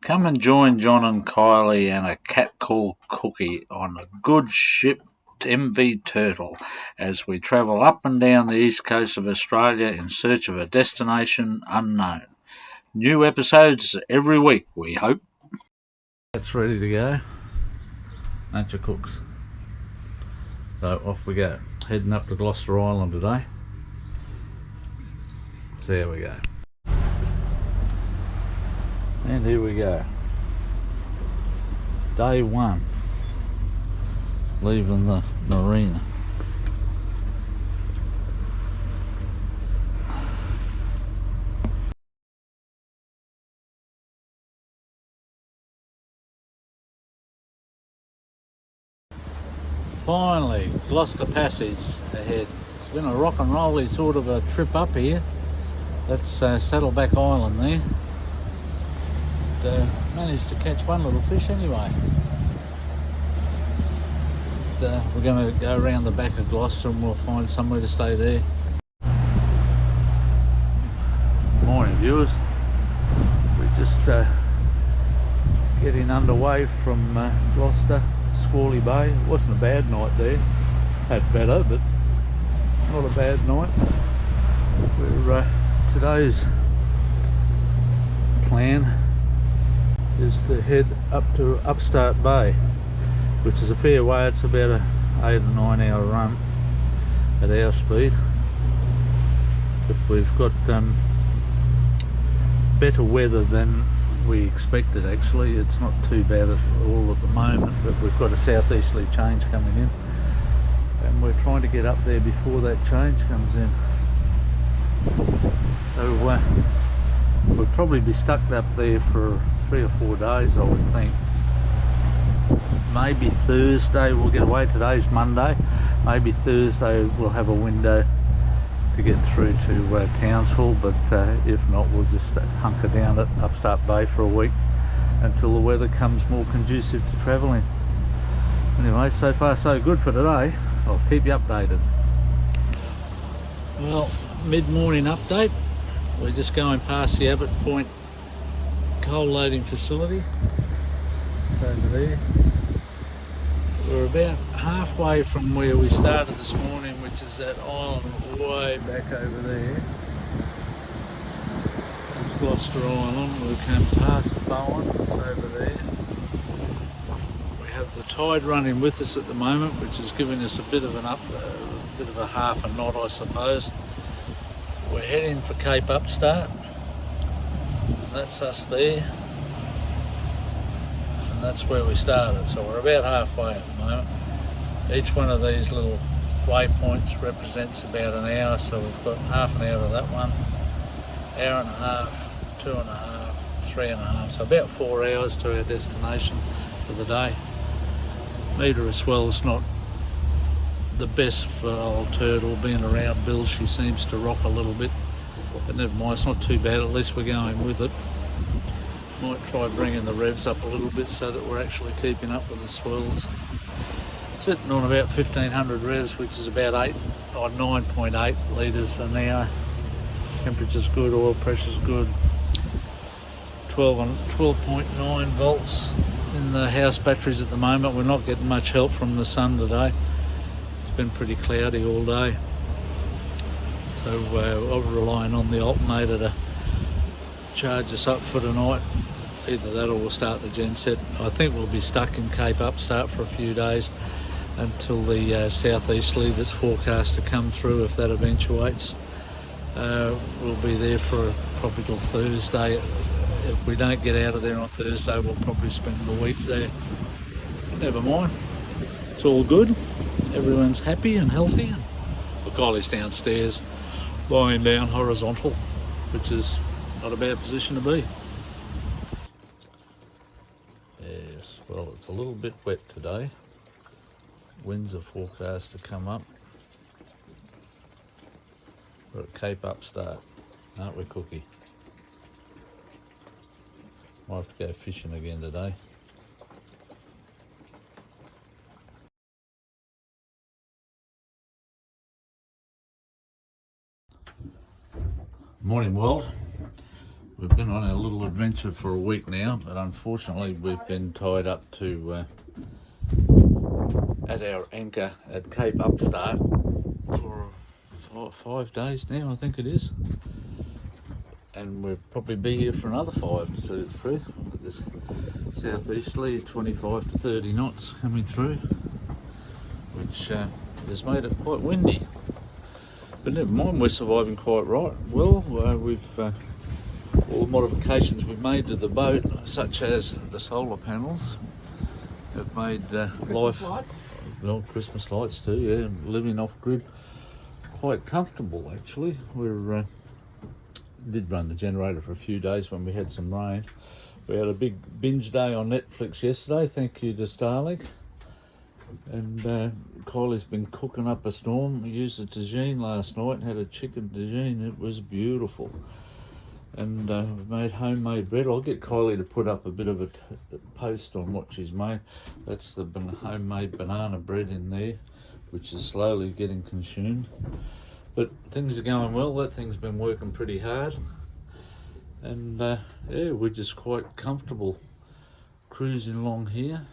Come and join John and Kylie and a cat called Cookie on a good ship MV Turtle as we travel up and down the east coast of Australia in search of a destination unknown. New episodes every week, we hope. That's ready to go. Nature Cooks. So off we go. Heading up to Gloucester Island today. So here we go. And here we go. Day one. Leaving the marina. Finally, Gloucester Passage ahead. It's been a rock and rolly sort of a trip up here. That's Saddleback Island there. Managed to catch one little fish anyway. We're going to go around the back of Gloucester and we'll find somewhere to stay there. Morning viewers. We're just getting underway from Gloucester, Squally Bay. It wasn't a bad night there. Had better, but not a bad night. We're today's plan is to head up to Upstart Bay, which is a fair way. It's about a 8 or 9 hour run at our speed, but we've got better weather than we expected. Actually, it's not too bad at all at the moment, but we've got a southeasterly change coming in and we're trying to get up there before that change comes in. So we'll probably be stuck up there for 3 or 4 days, I would think. Maybe Thursday we'll get away. Today's Monday. Maybe Thursday we'll have a window to get through to Townsville, but if not, we'll just hunker down at Upstart Bay for a week until the weather comes more conducive to travelling. Anyway, so far so good for today. I'll keep you updated. Well, mid-morning update. We're just going past the Abbott Point coal loading facility. It's over there. We're about halfway from where we started this morning, which is that island way back over there. It's Gloucester Island. We've come past Bowen, it's over there. We have the tide running with us at the moment, which is giving us a bit of a half a knot, I suppose. We're heading for Cape Upstart. That's us there. And that's where we started, so we're about halfway at the moment. Each one of these little waypoints represents about an hour, so we've got half an hour of that one, hour and a half, 2.5, 3.5, so about 4 hours to our destination for the day. Metre of swell's not the best for old Turtle, being around Bill. She seems to rock a little bit, but never mind, it's not too bad. At least we're going with it. Might try bringing the revs up a little bit so that we're actually keeping up with the swells. Sitting on about 1500 revs, which is about 9.8 litres an hour. Temperature's good, oil pressure's good. 12.9 volts in the house batteries at the moment. We're not getting much help from the sun today. It's been pretty cloudy all day. So I'm relying on the alternator to charge us up for tonight. Either that or we'll start the genset. I think we'll be stuck in Cape Upstart for a few days until the southeasterly that's forecast to come through, if that eventuates. We'll be there for probably till Thursday. If we don't get out of there on Thursday, we'll probably spend the week there. Never mind, it's all good. Everyone's happy and healthy. The Kylie's downstairs lying down horizontal, which is not a bad position to be. Yes, well, it's a little bit wet today. Winds are forecast to come up. We're at Cape Upstart, aren't we, Cookie? Might have to go fishing again today. Morning world. We've been on our little adventure for a week now, but unfortunately we've been tied up to at our anchor at Cape Upstart for 5 days now, I think it is. And we'll probably be here for another 5 to tell you the truth. With this southeasterly 25 to 30 knots coming through, which has made it quite windy. But never mind, we're surviving quite well. We've all the modifications we've made to the boat, such as the solar panels, have made Christmas lights. Well, Christmas lights too, yeah. Living off grid, quite comfortable actually. We're did run the generator for a few days when we had some rain. We had a big binge day on Netflix yesterday, thank you to Starlink. And Kylie's been cooking up a storm. We used a tagine last night and had a chicken tagine. It was beautiful. And we've made homemade bread. I'll get Kylie to put up a bit of a post on what she's made. That's the homemade banana bread in there, which is slowly getting consumed. But things are going well. That thing's been working pretty hard. And yeah, we're just quite comfortable cruising along here.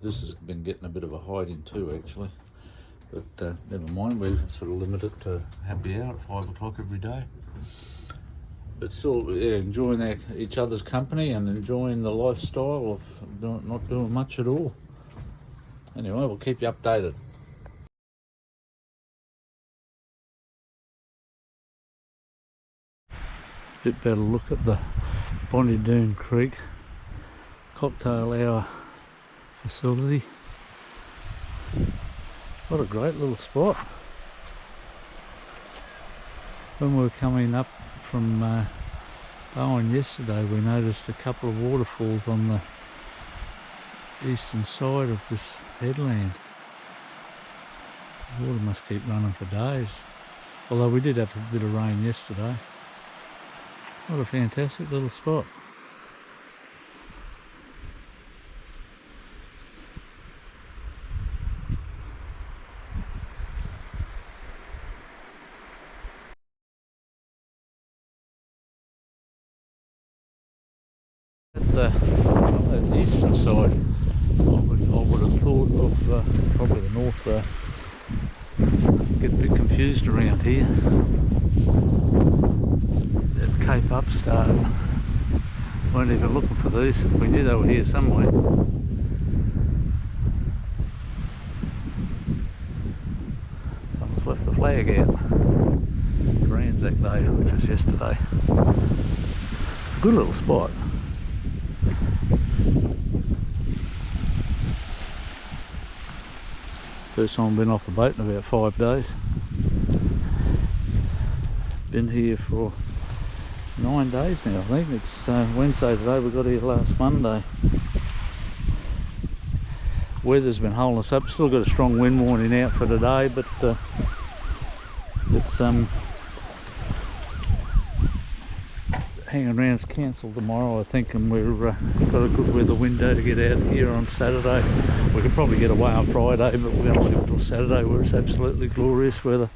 This has been getting a bit of a hiding too actually. But never mind, we're sort of limited to happy hour at 5 o'clock every day. But still, yeah, enjoying each other's company and enjoying the lifestyle of not doing much at all. Anyway, we'll keep you updated. Bit better look at the Bonnie Doon Creek cocktail hour facility. What a great little spot. When we were coming up from Bowen yesterday, we noticed a couple of waterfalls on the eastern side of this headland. The water must keep running for days, although we did have a bit of rain yesterday. What a fantastic little spot. At the eastern side, I would have thought of probably the north there. Get a bit confused around here. At Cape Upstart, weren't even looking for these. We knew they were here somewhere. Someone's left the flag out for Anzac Day, which was yesterday. It's a good little spot. First time I've been off the boat in about 5 days. Been here for 9 days now, I think. It's Wednesday today, we got here last Monday. Weather's been holding us up, still got a strong wind warning out for today, but it's hanging around, it's cancelled tomorrow I think, and we've got a good weather window to get out here on Saturday. We could probably get away on Friday, but we're going to leave it till Saturday where it's absolutely glorious weather.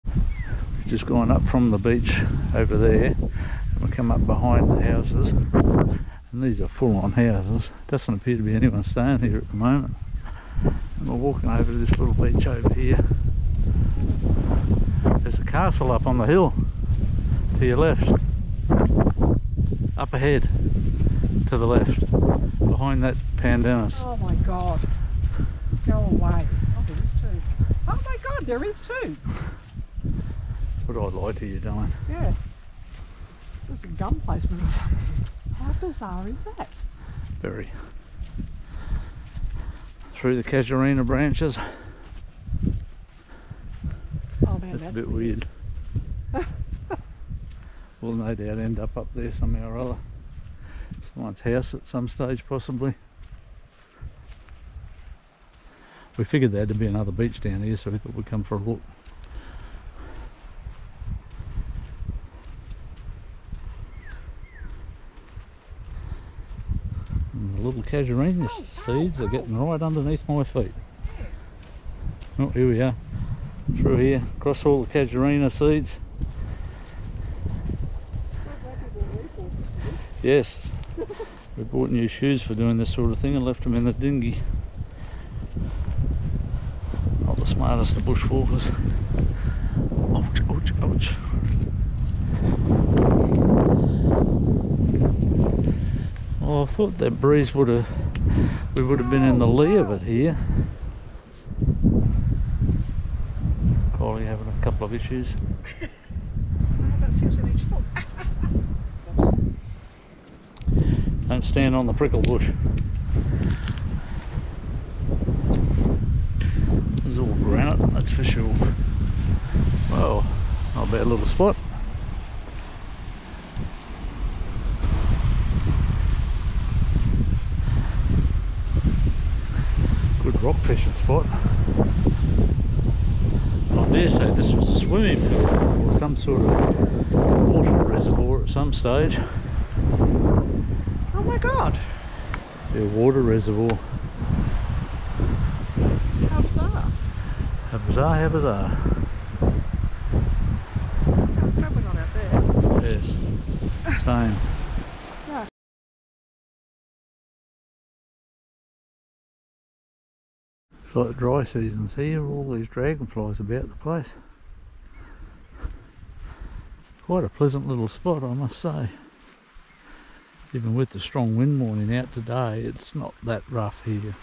We've just gone up from the beach over there, and we come up behind the houses, and these are full-on houses. Doesn't appear to be anyone staying here at the moment. And we're walking over to this little beach over here. There's a castle up on the hill to your left, up ahead to the left, behind that pandanus. Oh my god, go away. Oh, there is two. Oh my god, there is two. Would I lie to you, darling? Yeah, there's a gun placement or something. How bizarre is that? Very. Through the casuarina branches. Oh man, that's a bit weird. We'll no doubt end up there somehow or other. Someone's house at some stage possibly. We figured there had to be another beach down here, so we thought we'd come for a look. And the little casuarina seeds are getting right underneath my feet. Yes. Oh, here we are. Through here, across all the casuarina seeds. Yes, we bought new shoes for doing this sort of thing and left them in the dinghy. Not the smartest of bushwalkers. Ouch, ouch, ouch. Oh, I thought that breeze we would have been in the lee of it here. Probably having a couple of issues. About 6 in each foot. Don't stand on the prickle bush. There's all granite, that's for sure. Well, not a bad little spot. Good rock fishing spot. I dare say this was a swimming pool or some sort of water reservoir at some stage. Oh my God! Yeah, water reservoir. How bizarre. How bizarre, how bizarre. How come we're not out there? Yes, same. No. It's like dry seasons here, all these dragonflies about the place. Quite a pleasant little spot, I must say. Even with the strong wind warning out today, it's not that rough here.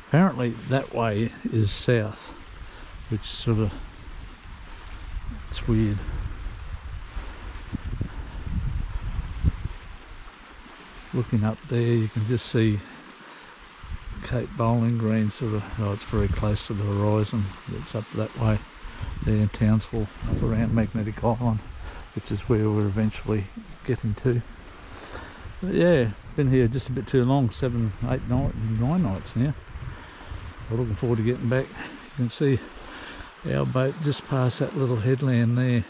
Apparently that way is south, which sort of, it's weird. Looking up there you can just see Cape Bowling Green sort of, oh, it's very close to the horizon. It's up that way there in Townsville, up around Magnetic Island, which is where we're eventually getting to. But yeah, been here just a bit too long, 7, 8, 9 nights now. So looking forward to getting back. You can see our boat just past that little headland there.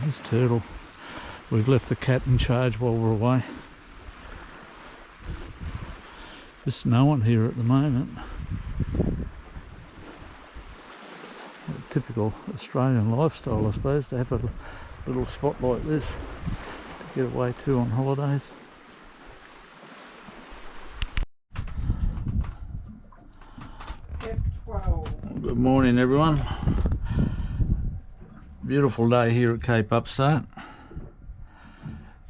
There's turtle. We've left the cat in charge while we're away. There's no one here at the moment. A typical Australian lifestyle, I suppose, to have a little spot like this to get away to on holidays. F12. Good morning, everyone. Beautiful day here at Cape Upstart.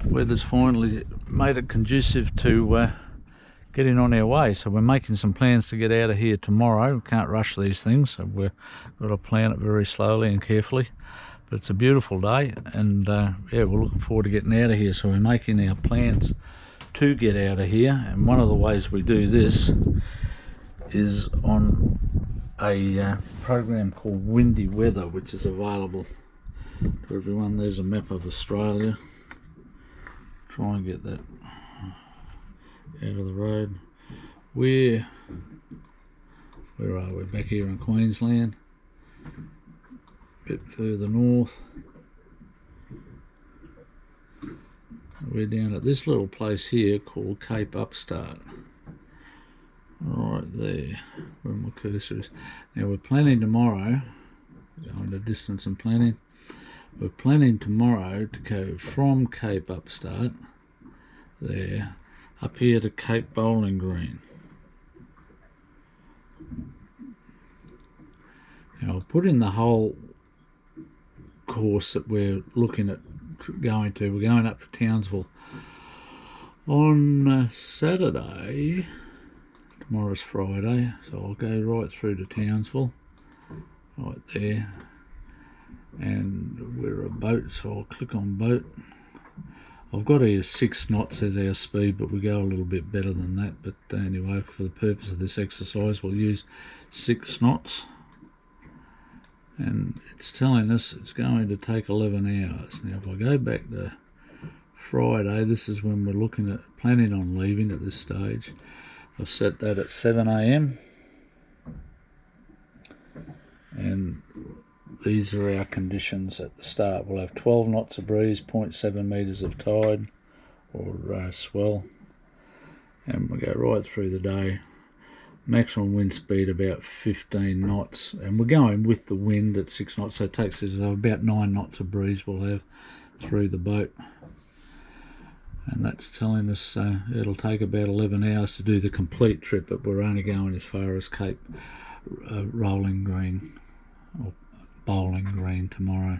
Weather's finally made it conducive to getting on our way, so we're making some plans to get out of here tomorrow. We can't rush these things, so we've got to plan it very slowly and carefully. But it's a beautiful day, and yeah, we're looking forward to getting out of here. So we're making our plans to get out of here, and one of the ways we do this is on a program called Windy Weather, which is available to everyone. There's a map of Australia. Try and get that out of the road. Where are we? Back here in Queensland, a bit further north. We're down at this little place here called Cape Upstart, right there where my cursor is. Now we're planning tomorrow, going to distance and planning, we're planning tomorrow to go from Cape Upstart there up here to Cape Bowling Green. Now I'll put in the whole course that we're looking at going to. We're going up to Townsville on Saturday. Tomorrow's Friday, so I'll go right through to Townsville, right there, and we're a boat, so I'll click on boat. I've got here 6 knots as our speed, but we go a little bit better than that. But anyway, for the purpose of this exercise, we'll use 6 knots. And it's telling us it's going to take 11 hours. Now, if I go back to Friday, this is when we're looking at planning on leaving at this stage. I've set that at 7 AM. And these are our conditions at the start. We'll have 12 knots of breeze, 0.7 metres of tide or swell, and we'll go right through the day. maximum wind speed about 15 knots, and we're going with the wind at 6 knots, so it takes us about 9 knots of breeze we'll have through the boat. And that's telling us it'll take about 11 hours to do the complete trip, but we're only going as far as Cape Rolling Green or Bowling Green tomorrow.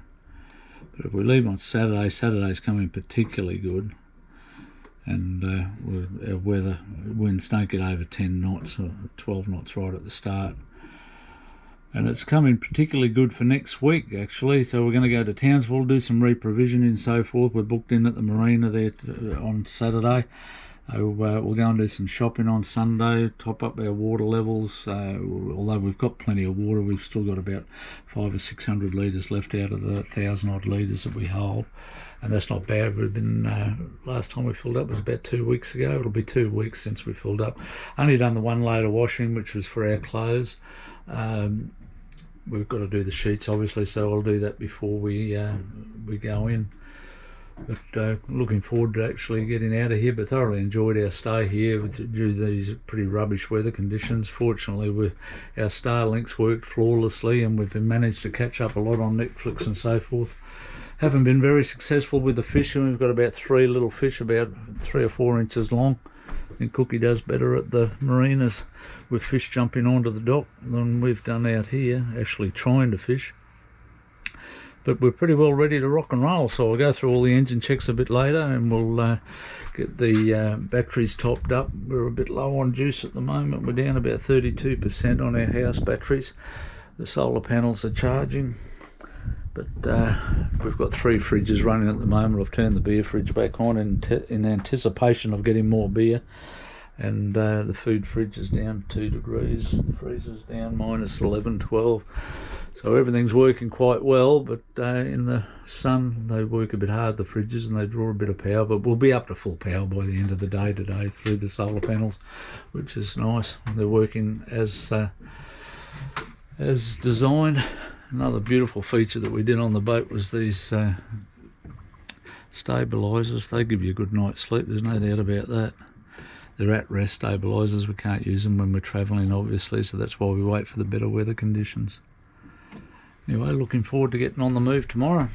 But if we leave on Saturday, Saturday's coming particularly good, and our weather winds don't get over 10 knots or 12 knots right at the start. And it's coming particularly good for next week, actually. So we're going to go to Townsville, do some reprovisioning and so forth. We're booked in at the marina there on Saturday. We'll go and do some shopping on Sunday, top up our water levels. Although we've got plenty of water, we've still got about 500 or 600 litres left out of the 1,000 odd litres that we hold. And that's not bad. We've been, last time we filled up was about 2 weeks ago. It'll be 2 weeks since we filled up. Only done the one load of washing, which was for our clothes. We've got to do the sheets, obviously, so I'll do that before we go in. But looking forward to actually getting out of here, but thoroughly enjoyed our stay here due to these pretty rubbish weather conditions. Fortunately, our Starlinks worked flawlessly, and we've managed to catch up a lot on Netflix and so forth. Haven't been very successful with the fishing. We've got about 3 little fish about 3 or 4 inches long. I think Cookie does better at the marinas with fish jumping onto the dock than we've done out here, actually trying to fish. But we're pretty well ready to rock and roll, so I'll go through all the engine checks a bit later, and we'll get the batteries topped up. We're a bit low on juice at the moment. We're down about 32% on our house batteries. The solar panels are charging, but we've got 3 fridges running at the moment. I've turned the beer fridge back on in anticipation of getting more beer, and the food fridge is down 2 degrees, the freezer's down minus 11, 12. So everything's working quite well, but in the sun they work a bit hard, the fridges, and they draw a bit of power, but we'll be up to full power by the end of the day today through the solar panels, which is nice. They're working as designed. Another beautiful feature that we did on the boat was these stabilisers. They give you a good night's sleep, there's no doubt about that. They're at-rest stabilisers. We can't use them when we're travelling, obviously, so that's why we wait for the better weather conditions. Anyway, looking forward to getting on the move tomorrow.